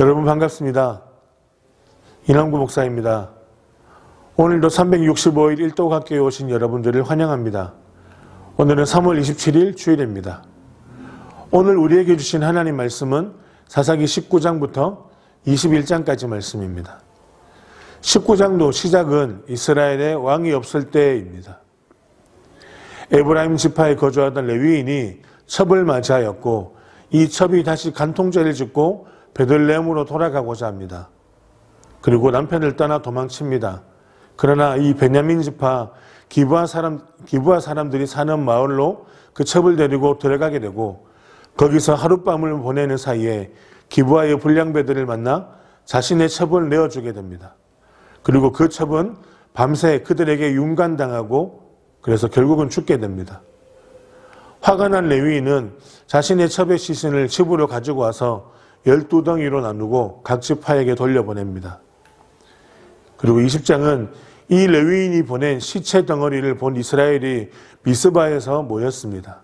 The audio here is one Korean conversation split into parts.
여러분 반갑습니다. 이남구 목사입니다. 오늘도 365일 일도학교에 오신 여러분들을 환영합니다. 오늘은 3월 27일 주일입니다. 오늘 우리에게 주신 하나님 말씀은 사사기 19장부터 21장까지 말씀입니다. 19장도 시작은 이스라엘에 왕이 없을 때입니다. 에브라임 지파에 거주하던 레위인이 첩을 맞이하였고 이 첩이 다시 간통죄를 짓고 베들레헴으로 돌아가고자 합니다. 그리고 남편을 떠나 도망칩니다. 그러나 이 베냐민 지파 기브아 사람들이 사는 마을로 그 첩을 데리고 들어가게 되고 거기서 하룻밤을 보내는 사이에 기브아의 불량배들을 만나 자신의 첩을 내어주게 됩니다. 그리고 그 첩은 밤새 그들에게 윤간당하고 그래서 결국은 죽게 됩니다. 화가 난 레위인은 자신의 첩의 시신을 집으로 가지고 와서 12덩이로 나누고 각 지파에게 돌려보냅니다. 그리고 20장은 이 레위인이 보낸 시체 덩어리를 본 이스라엘이 미스바에서 모였습니다.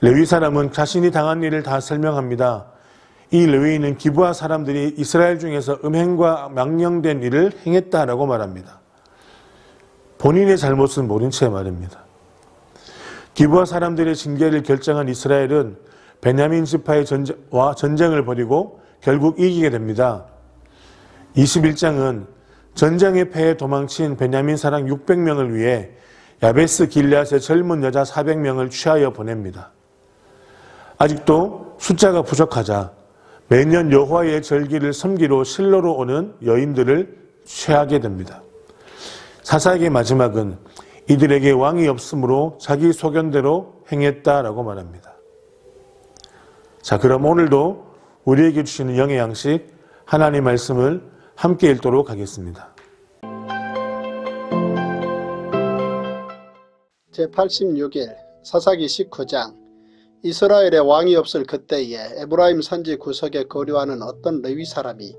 레위 사람은 자신이 당한 일을 다 설명합니다. 이 레위인은 기브아 사람들이 이스라엘 중에서 음행과 망령된 일을 행했다라고 말합니다. 본인의 잘못은 모른 채 말입니다. 기브아 사람들의 징계를 결정한 이스라엘은 베냐민 지파의 전쟁을 벌이고 결국 이기게 됩니다. 21장은 전쟁의 패에 도망친 베냐민 사람 600명을 위해 야베스 길앗의 젊은 여자 400명을 취하여 보냅니다. 아직도 숫자가 부족하자 매년 여호와의 절기를 섬기러 실로로 오는 여인들을 취하게 됩니다. 사사기의 마지막은 이들에게 왕이 없으므로 자기 소견대로 행했다라고 말합니다. 자, 그럼 오늘도 우리에게 주시는 영의 양식 하나님의 말씀을 함께 읽도록 하겠습니다. 제86일 사사기 19장. 이스라엘에 왕이 없을 그때에 에브라임 산지 구석에 거류하는 어떤 레위 사람이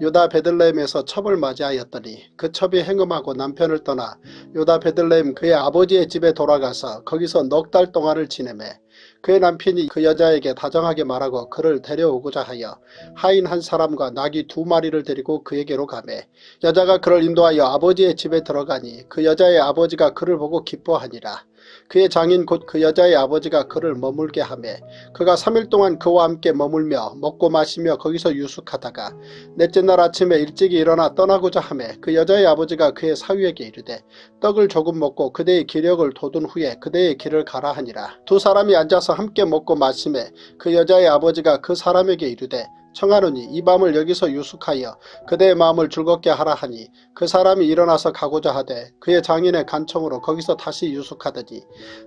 유다 베들레헴에서 첩을 맞이하였더니 그 첩이 행음하고 남편을 떠나 유다 베들레헴 그의 아버지의 집에 돌아가서 거기서 넉 달 동안을 지내매 그의 남편이 그 여자에게 다정하게 말하고 그를 데려오고자 하여 하인 한 사람과 나귀 2마리를 데리고 그에게로 가매 여자가 그를 인도하여 아버지의 집에 들어가니 그 여자의 아버지가 그를 보고 기뻐하니라. 그의 장인 곧 그 여자의 아버지가 그를 머물게 하매 그가 3일 동안 그와 함께 머물며 먹고 마시며 거기서 유숙하다가 넷째 날 아침에 일찍이 일어나 떠나고자 하매 그 여자의 아버지가 그의 사위에게 이르되 떡을 조금 먹고 그대의 기력을 돋운 후에 그대의 길을 가라 하니라. 두 사람이 앉아서 함께 먹고 마시매 그 여자의 아버지가 그 사람에게 이르되 청하노니 이 밤을 여기서 유숙하여 그대의 마음을 즐겁게 하라 하니 그 사람이 일어나서 가고자 하되 그의 장인의 간청으로 거기서 다시 유숙하더니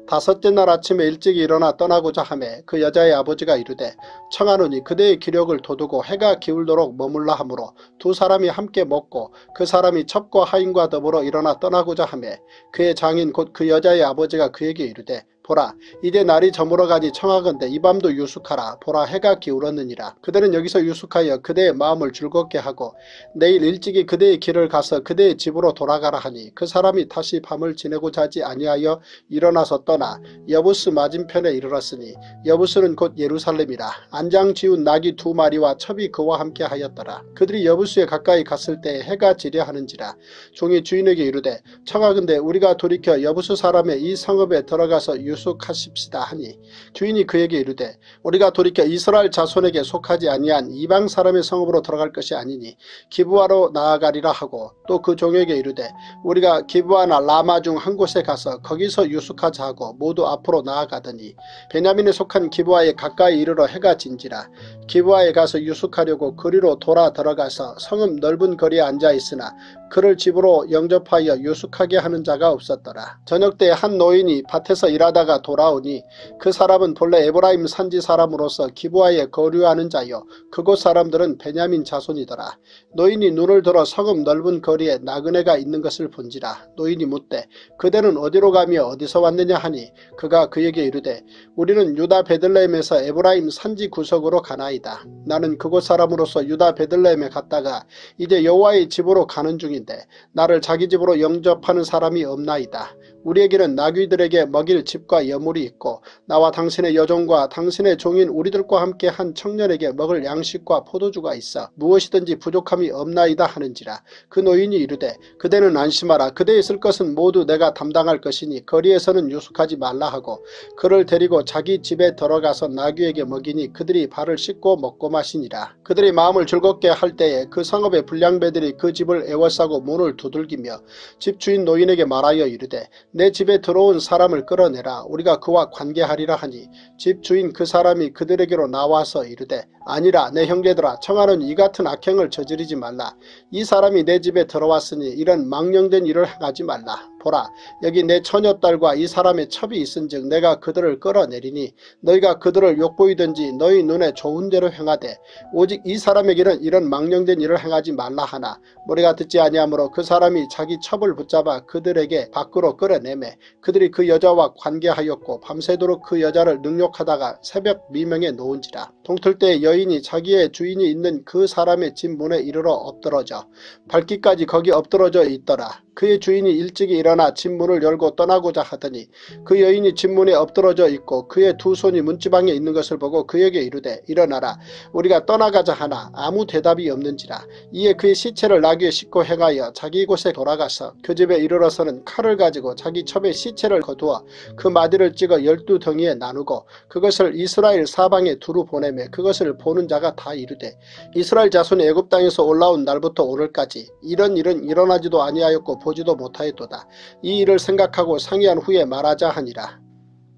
다섯째 날 아침에 일찍 일어나 떠나고자 하매 그 여자의 아버지가 이르되 청하노니 그대의 기력을 돋우고 해가 기울도록 머물라 하므로 두 사람이 함께 먹고 그 사람이 첩과 하인과 더불어 일어나 떠나고자 하매 그의 장인 곧 그 여자의 아버지가 그에게 이르되 보라, 이제 날이 저물어가니 청하건대 이 밤도 유숙하라. 보라, 해가 기울었느니라. 그들은 여기서 유숙하여 그대의 마음을 즐겁게 하고 내일 일찍이 그대의 길을 가서 그대의 집으로 돌아가라 하니 그 사람이 다시 밤을 지내고자 하지 아니하여 일어나서 떠나 여부스 맞은편에 이르렀으니 여부스는 곧 예루살렘이라. 안장 지운 나귀 2마리와 첩이 그와 함께 하였더라. 그들이 여부스에 가까이 갔을 때 해가 지려 하는지라. 종이 주인에게 이르되 청하건대 우리가 돌이켜 여부스 사람의 이 성읍에 들어가서 유숙하십시다 하니 주인이 그에게 이르되 우리가 돌이켜 이스라엘 자손에게 속하지 아니한 이방 사람의 성읍으로 들어갈 것이 아니니 기브아로 나아가리라 하고 또 그 종에게 이르되 우리가 기브아나 라마 중 한 곳에 가서 거기서 유숙하자 하고 모두 앞으로 나아가더니 베냐민에 속한 기브아에 가까이 이르러 해가 진지라. 기브아에 가서 유숙하려고 거리로 돌아 들어가서 성읍 넓은 거리에 앉아 있으나 그를 집으로 영접하여 유숙하게 하는 자가 없었더라. 저녁 때 한 노인이 밭에서 일하다가 돌아오니 그 사람은 본래 에브라임 산지 사람으로서 기브아에 거류하는 자요 그곳 사람들은 베냐민 자손이더라. 노인이 눈을 들어 성읍 넓은 거리에 나그네가 있는 것을 본지라. 노인이 묻되 그대는 어디로 가며 어디서 왔느냐 하니 그가 그에게 이르되 우리는 유다 베들레헴에서 에브라임 산지 구석으로 가나이다. 나는 그곳 사람으로서 유다 베들레헴에 갔다가 이제 여호와의 집으로 가는 중인데 나를 자기 집으로 영접하는 사람이 없나이다. 우리에게는 나귀들에게 먹일 집과 여물이 있고 나와 당신의 여종과 당신의 종인 우리들과 함께 한 청년에게 먹을 양식과 포도주가 있어 무엇이든지 부족함이 없나이다 하는지라. 그 노인이 이르되 그대는 안심하라. 그대의 쓸 것은 모두 내가 담당할 것이니 거리에서는 유숙하지 말라 하고 그를 데리고 자기 집에 들어가서 나귀에게 먹이니 그들이 발을 씻고 먹고 마시니라. 그들이 마음을 즐겁게 할 때에 그 성읍의 불량배들이 그 집을 에워싸고 문을 두들기며 집주인 노인에게 말하여 이르되 내 집에 들어온 사람을 끌어내라. 우리가 그와 관계하리라 하니 집주인 그 사람이 그들에게로 나와서 이르되 아니라 내 형제들아, 청하는 이 같은 악행을 저지르지 말라. 이 사람이 내 집에 들어왔으니 이런 망령된 일을 행하지 말라. 보라, 여기 내 처녀딸과 이 사람의 첩이 있은즉 내가 그들을 끌어내리니 너희가 그들을 욕보이든지 너희 눈에 좋은 대로 행하되 오직 이 사람에게는 이런 망령된 일을 행하지 말라 하나 우리가 듣지 아니하므로 그 사람이 자기 첩을 붙잡아 그들에게 밖으로 끌어내매 그들이 그 여자와 관계하였고 밤새도록 그 여자를 능욕하다가 새벽 미명에 놓은지라. 동틀 때 여인이 자기의 주인이 있는 그 사람의 집 문에 이르러 엎드러져 밝기까지 거기 엎드러져 있더라. 그의 주인이 일찍이 일어나 집 문을 열고 떠나고자 하더니 그 여인이 집 문에 엎드러져 있고 그의 두 손이 문지방에 있는 것을 보고 그에게 이르되 일어나라. 우리가 떠나가자 하나 아무 대답이 없는지라. 이에 그의 시체를 나귀에 싣고 행하여 자기 곳에 돌아가서 그 집에 이르러서는 칼을 가지고 자기 첩의 시체를 거두어 그 마디를 찍어 12덩이에 나누고 그것을 이스라엘 사방에 두루 보내매 그것을 보는 자가 다 이르되 이스라엘 자손이 애굽 땅에서 올라온 날부터 오늘까지 이런 일은 일어나지도 아니하였고 보지도 못하였도다. 이 일을 생각하고 상의한 후에 말하자 하니라.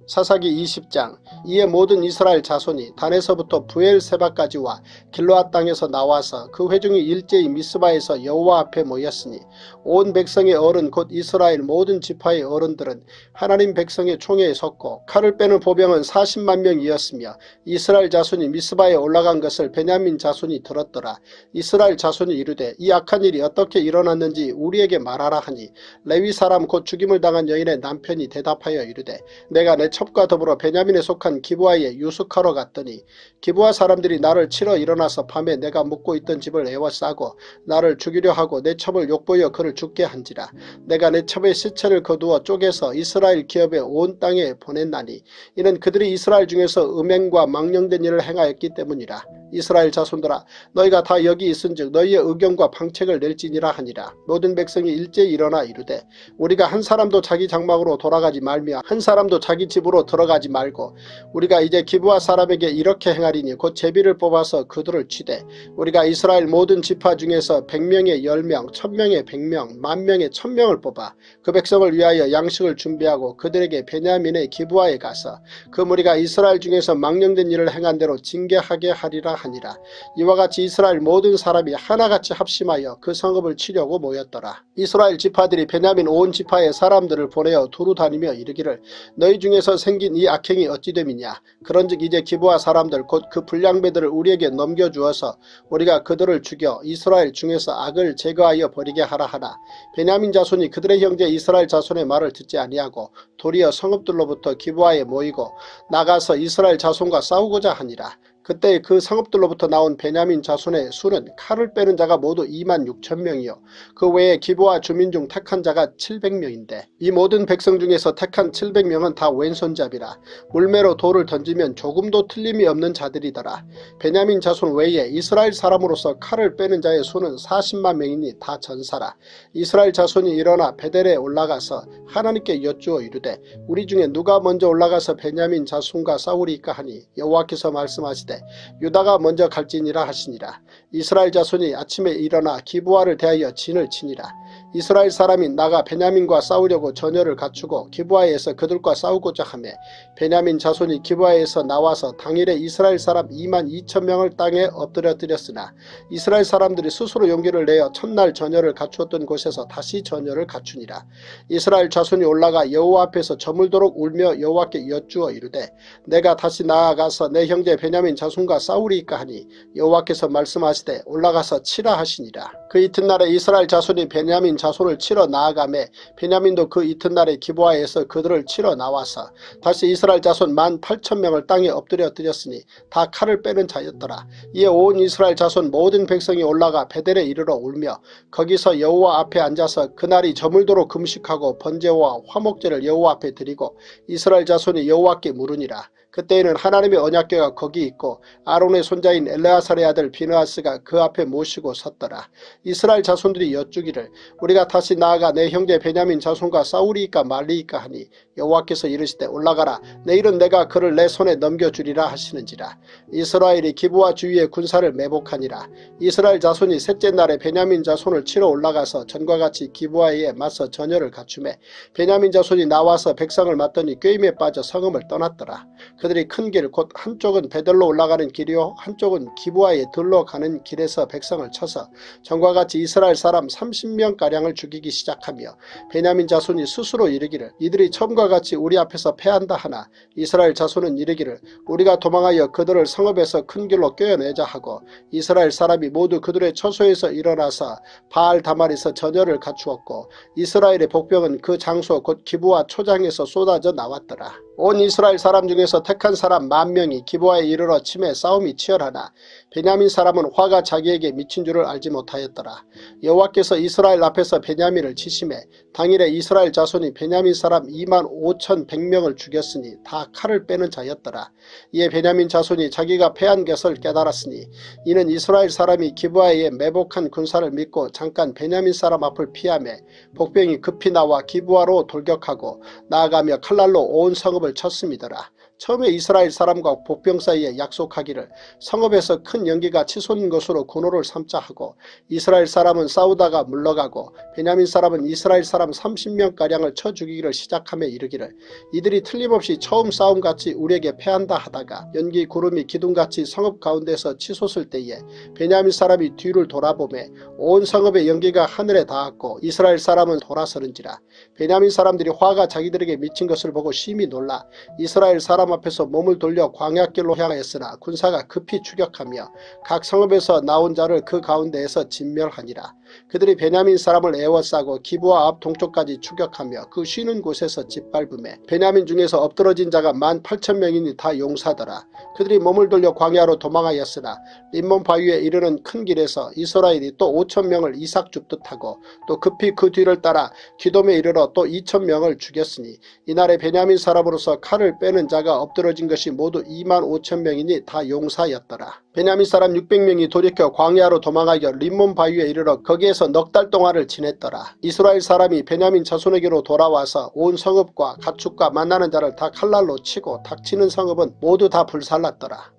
사사기 20장. 이에 모든 이스라엘 자손이 단에서부터 부엘세바까지와 길르앗 땅에서 나와서 그 회중이 일제히 미스바에서 여호와 앞에 모였으니 온 백성의 어른 곧 이스라엘 모든 지파의 어른들은 하나님 백성의 총회에 섰고 칼을 빼는 보병은 40만 명이었으며 이스라엘 자손이 미스바에 올라간 것을 베냐민 자손이 들었더라. 이스라엘 자손이 이르되 이 악한 일이 어떻게 일어났는지 우리에게 말하라 하니 레위 사람 곧 죽임을 당한 여인의 남편이 대답하여 이르되 내가 내 첩과 더불어 베냐민에 속한 기브아에 유숙하러 갔더니 기브아 사람들이 나를 치러 일어나서 밤에 내가 묵고 있던 집을 에워싸고 나를 죽이려 하고 내 첩을 욕보여 그를 죽게 한지라. 내가 내 첩의 시체를 거두어 쪼개서 이스라엘 기업의 온 땅에 보냈나니 이는 그들이 이스라엘 중에서 음행과 망령된 일을 행하였기 때문이라. 이스라엘 자손들아, 너희가 다 여기 있은즉 너희의 의견과 방책을 낼지니라 하니라. 모든 백성이 일제히 일어나 이르되 우리가 한 사람도 자기 장막으로 돌아가지 말며 한 사람도 자기 집으로 들어가지 말고 우리가 이제 기브아 사람에게 이렇게 행하리니 곧 제비를 뽑아서 그들을 치되 우리가 이스라엘 모든 지파 중에서 100명에 10명, 1000명에 100명, 10,000명에 1000명을 뽑아 그 백성을 위하여 양식을 준비하고 그들에게 베냐민의 기브아에 가서 그 무리가 이스라엘 중에서 망령된 일을 행한 대로 징계하게 하리라 하니라. 이와 같이 이스라엘 모든 사람이 하나같이 합심하여 그 성읍을 치려고 모였더라. 이스라엘 지파들이 베냐민 온 지파의 사람들을 보내어 두루 다니며 이르기를 너희 중에서 생긴 이 악행이 어찌 됨이냐. 그런즉 이제 기브아 사람들 곧 그 불량배들을 우리에게 넘겨주어서 우리가 그들을 죽여 이스라엘 중에서 악을 제거하여 버리게 하라 하나 베냐민 자손이 그들의 형제 이스라엘 자손의 말을 듣지 아니하고 도리어 성읍들로부터 기브아에 모이고 나가서 이스라엘 자손과 싸우고자 하니라. 그때 그 성읍들로부터 나온 베냐민 자손의 수는 칼을 빼는 자가 모두 26,000명이요 그 외에 기브아 주민 중 택한 자가 700명인데 이 모든 백성 중에서 택한 700명은 다 왼손잡이라. 물매로 돌을 던지면 조금도 틀림이 없는 자들이더라. 베냐민 자손 외에 이스라엘 사람으로서 칼을 빼는 자의 수는 40만 명이니 다 전사라. 이스라엘 자손이 일어나 베델에 올라가서 하나님께 여쭈어 이르되 우리 중에 누가 먼저 올라가서 베냐민 자손과 싸우리까 하니 여호와께서 말씀하시되 유다가 먼저 갈지니라 하시니라. 이스라엘 자손이 아침에 일어나 기브아를 대하여 진을 치니라. 이스라엘 사람이 나가 베냐민과 싸우려고 전열을 갖추고 기브아에서 그들과 싸우고자 하매 베냐민 자손이 기브아에서 나와서 당일에 이스라엘 사람 22,000명을 땅에 엎드려뜨렸으나 이스라엘 사람들이 스스로 용기를 내어 첫날 전열을 갖추었던 곳에서 다시 전열을 갖추니라. 이스라엘 자손이 올라가 여호와 앞에서 저물도록 울며 여호와께 여쭈어 이르되 내가 다시 나아가서 내 형제 베냐민 자손과 싸우리이까 하니 여호와께서 말씀하시되 올라가서 치라 하시니라. 그 이튿날에 이스라엘 자손이 베냐민 베냐민 자손을 치러 나아가매 베냐민도 그 이튿날에 기브아에서 그들을 치러 나와서 다시 이스라엘 자손 18,000명을 땅에 엎드려 드렸으니 다 칼을 빼는 자였더라. 이에 온 이스라엘 자손 모든 백성이 올라가 베델에 이르러 울며 거기서 여호와 앞에 앉아서 그날이 저물도록 금식하고 번제와 화목제를 여호와 앞에 드리고 이스라엘 자손이 여호와께 물으니라. 그때에는 하나님의 언약궤가 거기 있고 아론의 손자인 엘레아살의 아들 비느하스가 그 앞에 모시고 섰더라. 이스라엘 자손들이 여쭈기를 우리가 다시 나아가 내 형제 베냐민 자손과 싸우리이까 말리이까 하니 여호와께서 이르시되 올라가라. 내일은 내가 그를 내 손에 넘겨주리라 하시는지라. 이스라엘이 기브아 주위에 군사를 매복하니라. 이스라엘 자손이 셋째 날에 베냐민 자손을 치러 올라가서 전과 같이 기브아에 맞서 전열을 갖추매 베냐민 자손이 나와서 백성을 맞더니 꾀임에 빠져 성읍을 떠났더라. 그들이 큰 길 곧 한쪽은 베델로 올라가는 길이요 한쪽은 기브아에 들러 가는 길에서 백성을 쳐서 전과 같이 이스라엘 사람 30명가량을 죽이기 시작하며 베냐민 자손이 스스로 이르기를 이들이 처음과 같이 우리 앞에서 패한다 하나 이스라엘 자손은 이르기를 우리가 도망하여 그들을 성읍에서 큰 길로 꿰어내자 하고 이스라엘 사람이 모두 그들의 처소에서 일어나서 바알 다말에서 전열을 갖추었고 이스라엘의 복병은 그 장소 곧 기브아 초장에서 쏟아져 나왔더라. 온 이스라엘 사람 중에서 택한 사람 10,000명이 기브아에 이르러 치매 싸움이 치열하나 베냐민 사람은 화가 자기에게 미친 줄을 알지 못하였더라. 여호와께서 이스라엘 앞에서 베냐민을 치심해 당일에 이스라엘 자손이 베냐민 사람 25,100명을 죽였으니 다 칼을 빼는 자였더라. 이에 베냐민 자손이 자기가 패한 것을 깨달았으니 이는 이스라엘 사람이 기브아에 매복한 군사를 믿고 잠깐 베냐민 사람 앞을 피하매 복병이 급히 나와 기브아로 돌격하고 나아가며 칼날로 온 성읍을 쳤음이더라. 처음에 이스라엘 사람과 복병 사이에 약속하기를 성읍에서 큰 연기가 치솟는 것으로 군호를 삼자 하고 이스라엘 사람은 싸우다가 물러가고 베냐민 사람은 이스라엘 사람 30명가량을 쳐 죽이기를 시작하며 이르기를 이들이 틀림없이 처음 싸움같이 우리에게 패한다 하다가 연기 구름이 기둥같이 성읍 가운데서 치솟을 때에 베냐민 사람이 뒤를 돌아보매 온 성읍의 연기가 하늘에 닿았고 이스라엘 사람은 돌아서는지라. 베냐민 사람들이 화가 자기들에게 미친 것을 보고 심히 놀라 이스라엘 사람 앞에서 몸을 돌려 광야길로 향하였으나 군사가 급히 추격하며 각 성읍에서 나온 자를 그 가운데에서 진멸하니라. 그들이 베냐민 사람을 에워싸고 기브아 앞 동쪽까지 추격하며 그 쉬는 곳에서 짓밟음에 베냐민 중에서 엎드러진 자가 18,000명이니 다 용사더라. 그들이 몸을 돌려 광야로 도망하였으나 림몬 바위에 이르는 큰 길에서 이스라엘이 또 5,000명을 이삭 줍듯 하고 또 급히 그 뒤를 따라 기돔에 이르러 또 2,000명을 죽였으니 이날에 베냐민 사람으로서 칼을 빼는 자가 엎드러진 것이 모두 25,000명이니 다 용사였더라. 베냐민 사람 600명이 돌이켜 광야로 도망하여 림몬 바위에 이르러 거기에서 넉 달 동안을 지냈더라. 이스라엘 사람이 베냐민 자손에게로 돌아와서 온 성읍과 가축과 만나는 자를 다 칼날로 치고 닥치는 성읍은 모두 다 불살랐더라.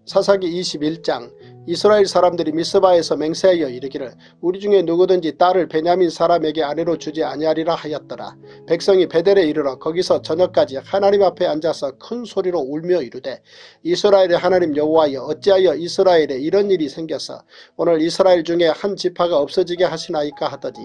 사사기 21장. 이스라엘 사람들이 미스바에서 맹세하여 이르기를 우리 중에 누구든지 딸을 베냐민 사람에게 아내로 주지 아니하리라 하였더라. 백성이 베델에 이르러 거기서 저녁까지 하나님 앞에 앉아서 큰 소리로 울며 이르되 이스라엘의 하나님 여호와여 어찌하여 이스라엘에 이런 일이 생겨서 오늘 이스라엘 중에 한 지파가 없어지게 하시나이까 하더니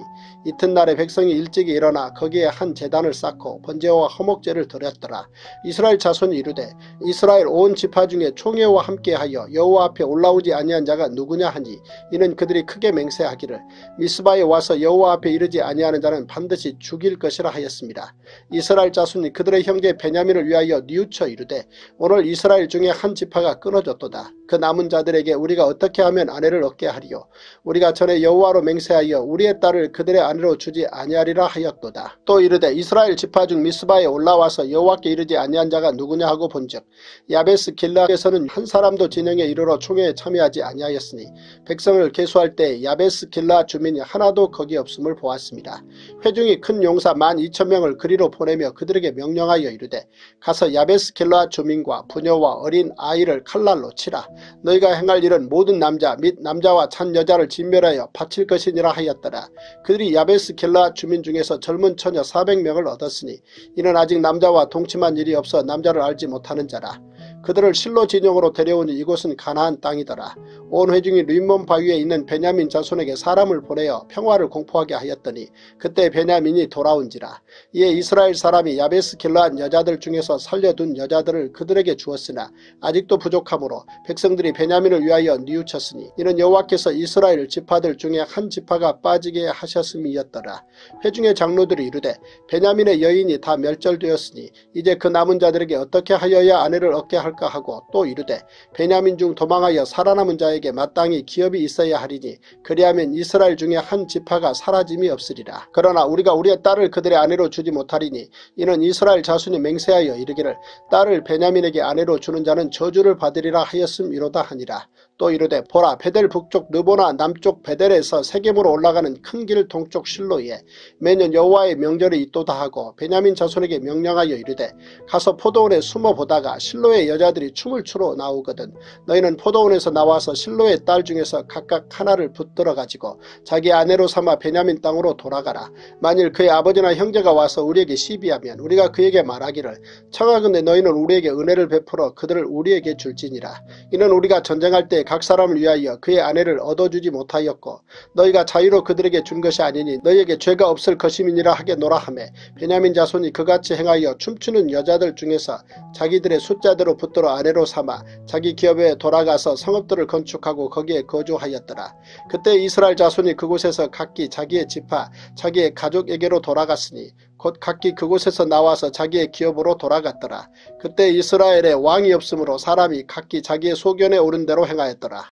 이튿날에 백성이 일찍이 일어나 거기에 한 제단을 쌓고 번제와 허목제를 드렸더라. 이스라엘 자손이 이르되 이스라엘 온 지파 중에 총회와 함께하여 여호와 앞에 올라오지 아니한 자가 누구냐 하니 이는 그들이 크게 맹세하기를 미스바에 와서 여호와 앞에 이르지 아니하는 자는 반드시 죽일 것이라 하였습니다. 이스라엘 자손이 그들의 형제 베냐민을 위하여 뉘우쳐 이르되 오늘 이스라엘 중에 한 지파가 끊어졌도다. 그 남은 자들에게 우리가 어떻게 하면 아내를 얻게 하리요. 우리가 전에 여호와로 맹세하여 우리의 딸을 그들의 아내로 주지 아니하리라 하였도다. 또 이르되 이스라엘 지파 중 미스바에 올라와서 여호와께 이르지 아니한 자가 누구냐 하고 본즉 야베스 길라에서는 한 사람도 진영에 이르러 총회에 참여하지 아니하였으니 백성을 계수할 때 야베스 길라 주민이 하나도 거기 없음을 보았습니다. 회중이 큰 용사 12,000명을 그리로 보내며 그들에게 명령하여 이르되 가서 야베스 길라 주민과 부녀와 어린 아이를 칼날로 치라. 너희가 행할 일은 모든 남자 및 남자와 찬 여자를 진멸하여 바칠 것이니라 하였더라. 그들이 야베스 길라 주민 중에서 젊은 처녀 400명을 얻었으니 이는 아직 남자와 동침한 일이 없어 남자를 알지 못하는 자라. 그들을 실로 진영으로 데려오니 이곳은 가나안 땅이더라. 온 회중이 림몬 바위에 있는 베냐민 자손에게 사람을 보내어 평화를 공포하게 하였더니 그때 베냐민이 돌아온지라. 이에 이스라엘 사람이 야베스 길르앗 여자들 중에서 살려둔 여자들을 그들에게 주었으나 아직도 부족하므로 백성들이 베냐민을 위하여 뉘우쳤으니 이는 여호와께서 이스라엘 지파들 중에 한 지파가 빠지게 하셨음이었더라. 회중의 장로들이 이르되 베냐민의 여인이 다 멸절되었으니 이제 그 남은 자들에게 어떻게 하여야 아내를 얻게 할까 하고 또 이르되 베냐민 중 도망하여 살아남은 자에게 마땅히 기업이 있어야 하리니 그리하면 이스라엘 중에 한 지파가 사라짐이 없으리라. 그러나 우리가 우리의 딸을 그들의 아내로 주지 못하리니 이는 이스라엘 자손이 맹세하여 이르기를 딸을 베냐민에게 아내로 주는 자는 저주를 받으리라 하였음이로다 하니라. 또 이르되 보라 베델 북쪽 느보나 남쪽 베델에서 세겜으로 올라가는 큰 길 동쪽 실로에 매년 여호와의 명절이 있도다 하고 베냐민 자손에게 명령하여 이르되 가서 포도원에 숨어 보다가 실로의 여자들이 춤을 추러 나오거든 너희는 포도원에서 나와서 실로의 딸 중에서 각각 하나를 붙들어 가지고 자기 아내로 삼아 베냐민 땅으로 돌아가라. 만일 그의 아버지나 형제가 와서 우리에게 시비하면 우리가 그에게 말하기를 청하건대 너희는 우리에게 은혜를 베풀어 그들을 우리에게 줄지니라. 이는 우리가 전쟁할 때 각 사람을 위하여 그의 아내를 얻어주지 못하였고 너희가 자유로 그들에게 준 것이 아니니 너희에게 죄가 없을 것임이니라 하겠노라 하며 베냐민 자손이 그같이 행하여 춤추는 여자들 중에서 자기들의 숫자대로 붙들어 아내로 삼아 자기 기업에 돌아가서 성읍들을 건축하고 거기에 거주하였더라. 그때 이스라엘 자손이 그곳에서 각기 자기의 지파 자기의 가족에게로 돌아갔으니 곧 각기 그곳에서 나와서 자기의 기업으로 돌아갔더라. 그때 이스라엘에 왕이 없으므로 사람이 각기 자기의 소견에 오른 대로 행하였더라.